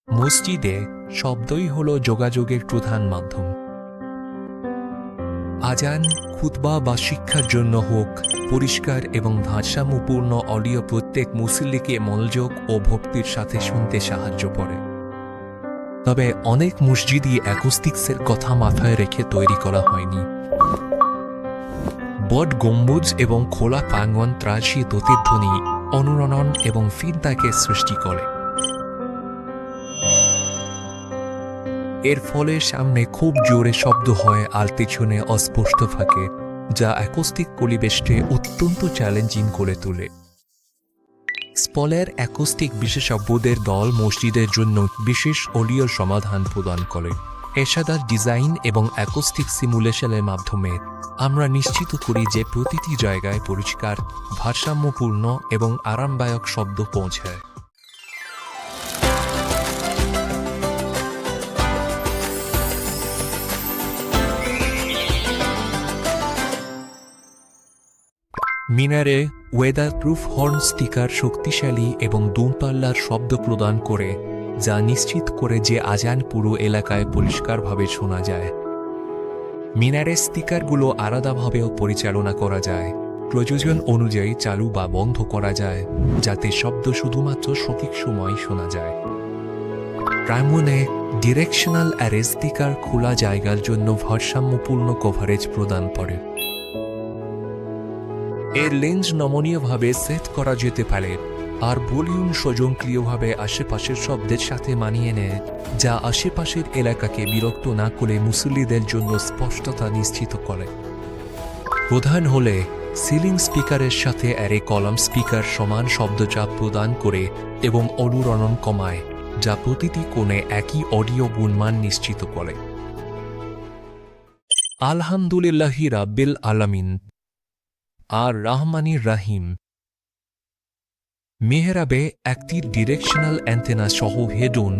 মসজিদে শব্দই হল যোগাযোগের প্রধান মাধ্যম। আজান, খুতবা বা শিক্ষার জন্য হোক, পরিষ্কার এবং ভারসাম্যপূর্ণ অডিও প্রত্যেক মুসল্লিকে মনোযোগ ও ভক্তির সাথে শুনতে সাহায্য করে। তবে অনেক মসজিদই অ্যাকোস্টিক্সের কথা মাথায় রেখে তৈরি করা হয়নি। বট গম্বুজ এবং খোলা প্রাঙ্গণ ত্রাসী প্রতিধ্বনি, অনুরণন এবং ফিডব্যাকে সৃষ্টি করে। এর ফলে সামনে খুব জোরে শব্দ হয় আর পেছনে অস্পষ্ট থাকে, যা অ্যাকোস্টিক পরিবেশকে অত্যন্ত চ্যালেঞ্জিং করে তোলে। স্পলের অ্যাকোস্টিক বিশেষজ্ঞদের দল মসজিদের জন্য বিশেষ অডিও সমাধান প্রদান করে। পেশাদার ডিজাইন এবং অ্যাকোস্টিক সিমুলেশনের মাধ্যমে আমরা নিশ্চিত করি যে প্রতিটি জায়গায় পরিষ্কার, ভারসাম্যপূর্ণ এবং আরামদায়ক শব্দ পৌঁছায়। মিনারে ওয়েদারপ্রুফ হর্ন স্পিকার শক্তিশালী এবং দূরপাল্লার শব্দ প্রদান করে, যা নিশ্চিত করে যে আজান পুরো এলাকায় পরিষ্কারভাবে শোনা যায়। মিনারের স্পিকারগুলো আলাদাভাবেও পরিচালনা করা যায়, প্রয়োজন অনুযায়ী চালু বা বন্ধ করা যায়, যাতে শব্দ শুধুমাত্র সঠিক সময় শোনা যায়। প্রাঙ্গণে ডিরেকশনাল অ্যারে স্পিকার খোলা জায়গার জন্য ভারসাম্যপূর্ণ কভারেজ প্রদান করে। এর লেন্স নমনীয়ভাবে সেট করা যেতে পারে আর ভলিউম স্বয়ংক্রিয়ভাবে আশেপাশের শব্দের সাথে মানিয়ে নেয়, যা আশেপাশের এলাকাকে বিরক্ত না করে মুসল্লিদের জন্য স্পষ্টতা নিশ্চিত করে। প্রধান হলে সিলিং স্পিকারের সাথে অ্যারে কলাম স্পিকার সমান শব্দচাপ প্রদান করে এবং অনুরণন কমায়, যা প্রতিটি কোণে একই অডিও গুণমান নিশ্চিত করে। আলহামদুলিল্লাহি রাব্বিল আলামিন আর রহমানির রাহিম। মেহরাবে একটি ডিরেকশনাল অ্যান্টেনা সহ হেডফোন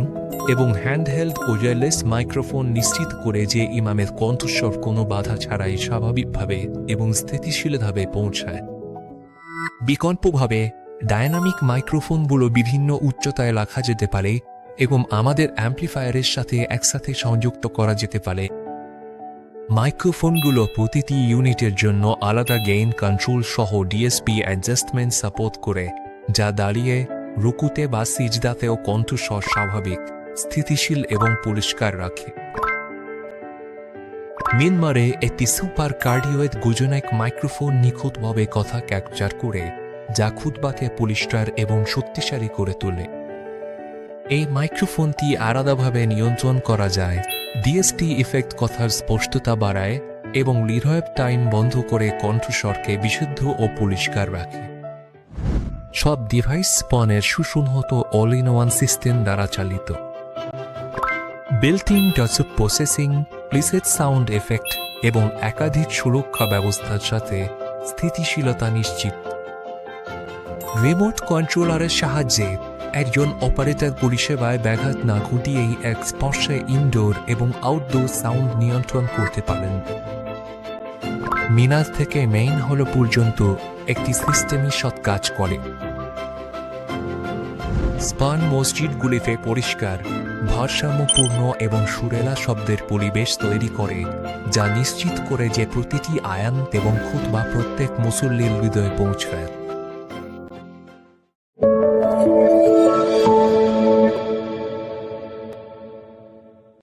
এবং হ্যান্ডহেল্ড ওয়্যারলেস মাইক্রোফোন নিশ্চিত করে যে ইমামের কণ্ঠস্বর কোনো বাধা ছাড়াই স্বাভাবিকভাবে এবং স্থিতিশীলভাবে পৌঁছায়। বিকল্পভাবে ডায়নামিক মাইক্রোফোনগুলো বিভিন্ন উচ্চতায় রাখা যেতে পারে এবং আমাদের অ্যাম্প্লিফায়ারের সাথে একসাথে সংযুক্ত করা যেতে পারে। মাইক্রোফোনগুলো প্রতিটি ইউনিটের জন্য আলাদা গেইন কন্ট্রোল সহ ডিএসপি অ্যাডজাস্টমেন্ট সাপোর্ট করে, যা দাঁড়িয়ে, রুকুতে বা সিজদাতেও কণ্ঠস্বর স্বাভাবিক, স্থিতিশীল এবং পরিষ্কার রাখে। মিনমারে একটি সুপার কার্ডিওয়েড গুজনাইক মাইক্রোফোন নিখুঁতভাবে কথা ক্যাপচার করে, যা খুতবাকে পরিষ্কার এবং শক্তিশালী করে তোলে। এই মাইক্রোফোনটি আলাদাভাবে নিয়ন্ত্রণ করা যায়, ডিএসটি ইফেক্ট কথার স্পষ্টতা বাড়ায় এবং রিভার্ব টাইম বন্ধ করে কণ্ঠস্বরকে বিশুদ্ধ ও পরিষ্কার রাখে। সব ডিভাইস স্পনের সুসংহত অল ইন ওয়ান সিস্টেম দ্বারা চালিত। Built-in touch processing, preset sound effect এবং একাধিক সুরক্ষা ব্যবস্থার সাথে স্থিতিশীলতা নিশ্চিত। রিমোট কন্ট্রোলারের সাহায্যে একজন অপারেটর পরিষেবায় ব্যাঘাত না ঘটিয়েই এক স্পর্শে ইনডোর এবং আউটডোর সাউন্ড নিয়ন্ত্রণ করতে পারেন। মিনার থেকে মেইন হল পর্যন্ত একটি সিস্টেমই সৎ কাজ করে। স্পান মসজিদগুলিতে পরিষ্কার, ভারসাম্যপূর্ণ এবং সুরেলা শব্দের পরিবেশ তৈরি করে, যা নিশ্চিত করে যে প্রতিটি আয়ান এবং খুতবা প্রত্যেক মুসল্লির হৃদয়ে পৌঁছায়।